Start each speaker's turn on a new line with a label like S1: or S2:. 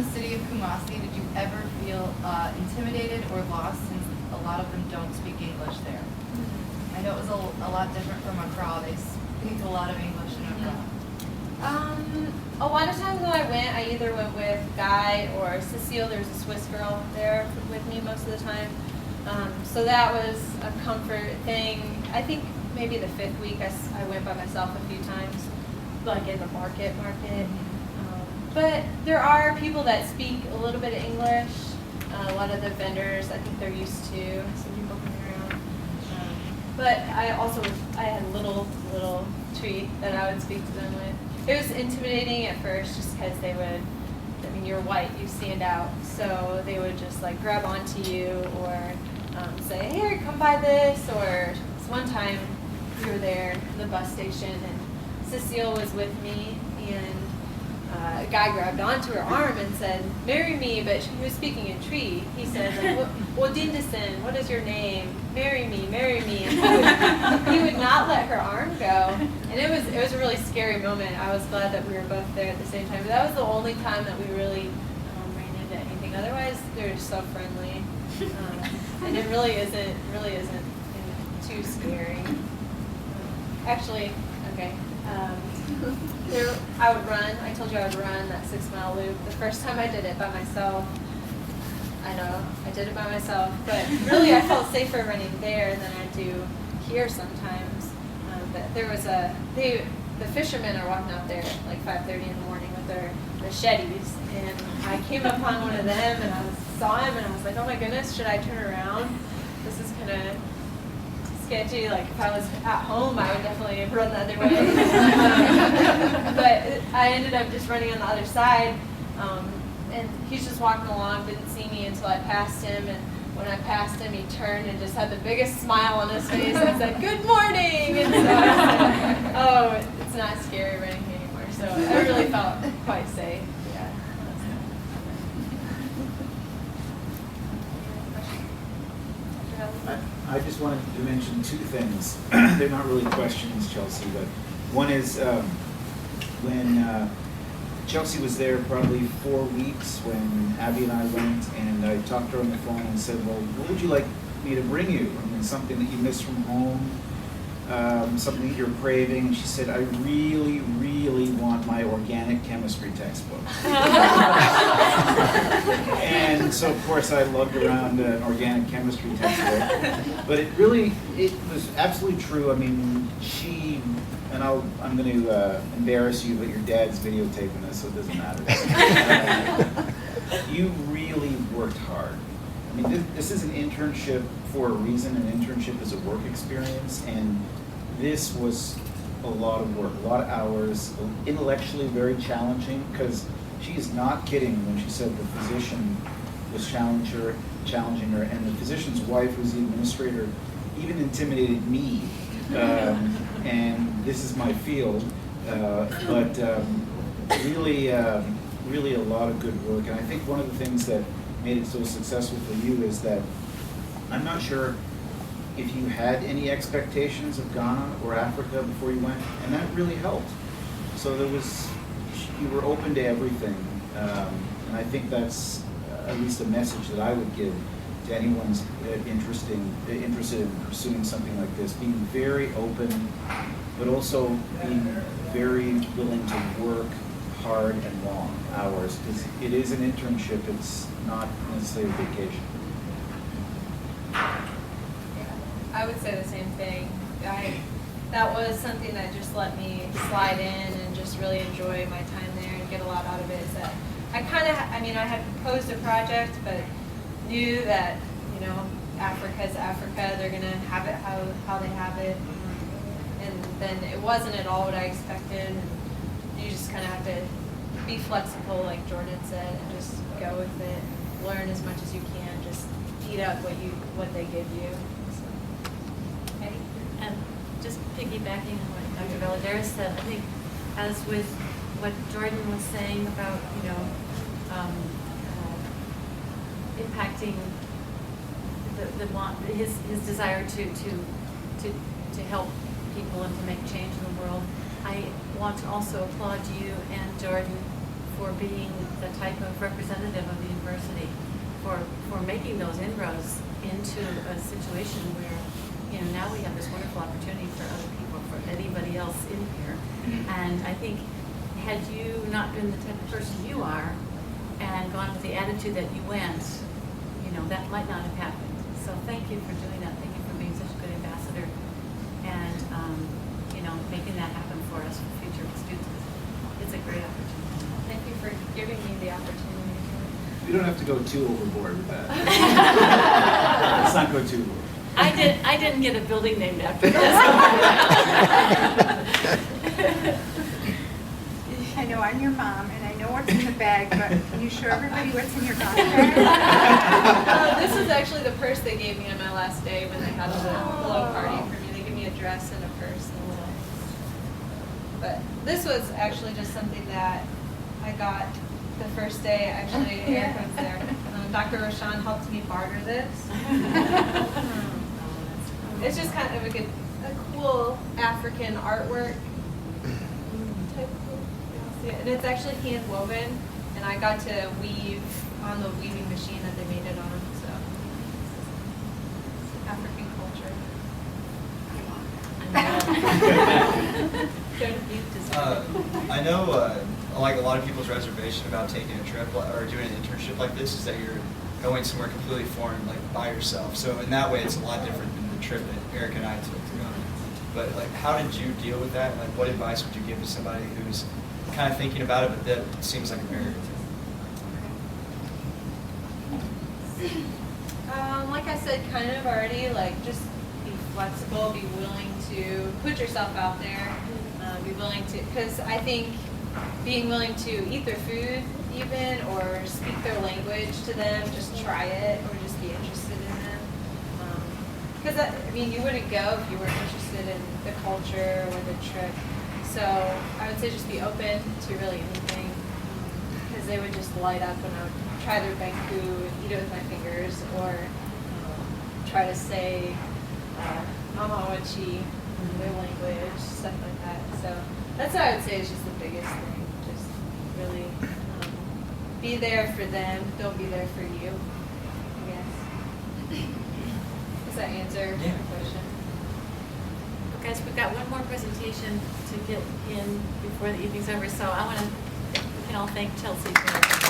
S1: the city of Kumasi, did you ever feel intimidated or lost since a lot of them don't speak English there? I know it was a lot different from Accra. They speak a lot of English in Accra.
S2: A lot of times when I went, I either went with Guy or Cecile. There's a Swiss girl there with me most of the time. So that was a comfort thing. I think maybe the 5th week I went by myself a few times, like in the market. But there are people that speak a little bit of English. A lot of the vendors, I think they're used to some people coming around. But I had a little tree that I would speak to them with. It was intimidating at first just because they would, I mean, you're white, you stand out. So they would just like grab onto you or say, here, come buy this. Or one time we were there at the bus station and Cecile was with me and a guy grabbed onto her arm and said, marry me, but he was speaking in Tree. He said, like, Wodindison, what is your name? Marry me, marry me. And he would not let her arm go. And it was a really scary moment. I was glad that we were both there at the same time. But that was the only time that we really ran into anything. Otherwise, they're so friendly. And it really isn't too scary. Actually, okay. I would run. I told you I would run that 6-mile loop. The first time I did it by myself, I know I did it by myself, but really I felt safer running there than I do here sometimes. But there was the fishermen are walking out there at like 5:30 in the morning with their machetes, and I came upon one of them and I saw him and I was like, oh my goodness, should I turn around? This is kind of sketchy. Like if I was at home, I would definitely run the other way. But I ended up just running on the other side, and he's just walking along, didn't see me until I passed him, and when I passed him, he turned and just had the biggest smile on his face and said, good morning! And so I said, oh, it's not scary running anymore. So I really felt quite safe. Yeah.
S3: I just wanted to mention 2 things. They're not really questions, Chelsea, but one is when Chelsea was there probably 4 weeks when Abby and I went, and I talked to her on the phone and said, well, what would you like me to bring you? I mean, something that you miss from home, something that you're craving. And she said, I really, really want my organic chemistry textbook. And so, of course, I lugged around an organic chemistry textbook. But it was absolutely true. I mean, and I'm going to embarrass you, but your dad's videotaping this, so it doesn't matter. You really worked hard. I mean, this is an internship for a reason. An internship is a work experience, and this was a lot of work, a lot of hours, intellectually very challenging, because she is not kidding when she said the physician was challenging her, and the physician's wife, who's the administrator, even intimidated me. And this is my field, but really a lot of good work. And I think one of the things that made it so successful for you is that I'm not sure if you had any expectations of Ghana or Africa before you went, and that really helped. So you were open to everything, and I think that's at least a message that I would give to anyone who's interested in pursuing something like this, being very open, but also being very willing to work hard and long hours, because it is an internship, it's not necessarily a vacation.
S2: I would say the same thing. That was something that just let me slide in and just really enjoy my time there and get a lot out of it. Is that I had proposed a project, but knew that, Africa's Africa, they're going to have it how they have it. And then it wasn't at all what I expected. And you just kind of have to be flexible, like Jordan said, and just go with it. Learn as much as you can. Just eat up what they give you. So.
S4: Okay. Just piggybacking on what Dr. Valadares said, I think as with what Jordan was saying about, impacting his desire to help people and to make change in the world, I want to also applaud you and Jordan for being the type of representative of the university, for making those inroads into a situation where, you know, now we have this wonderful opportunity for other people, for anybody else in here. And I think, had you not been the type of person you are and gone with the attitude that you went, you know, that might not have happened. So thank you for doing that. Thank you for being such a good ambassador and, you know, making that happen for us, for future students. It's a great opportunity.
S2: Thank you for giving me the opportunity.
S3: We don't have to go too overboard with that. Let's not go too overboard.
S4: I didn't get a building named after this.
S5: I know I'm your mom, and I know what's in the bag, but can you show everybody what's in your bag?
S2: This was actually the purse they gave me on my last day when they had the little party for me. They gave me a dress and a purse. But this was actually just something that I got the first day. Actually, Erica was there. Dr. Roshan helped me barter this. It's just kind of a cool African artwork type thing. And it's actually hand woven, and I got to weave on the weaving machine that they made it on. So, African culture.
S6: I know, like a lot of people's reservation about taking a trip or doing an internship like this is that you're going somewhere completely foreign, like by yourself. So in that way, it's a lot different than the trip that Eric and I took to go. But like, how did you deal with that? Like, what advice would you give to somebody who's kind of thinking about it, but that seems like a barrier to them?
S2: Like I said, kind of already, like just be flexible, be willing to put yourself out there, be willing to, because I think being willing to eat their food even, or speak their language to them, just try it, or just be interested in them. Because I mean, you wouldn't go if you weren't interested in the culture or the trip. So I would say just be open to really anything, because they would just light up when I would try their banku, eat it with my fingers, or try to say mama wachi in their language, stuff like that. So that's what I would say is just the biggest thing. Just really be there for them. Don't be there for you, I guess. Does that answer your question?
S4: Guys, we've got one more presentation to get in before the evening's over, so I want to, we can all thank Chelsea for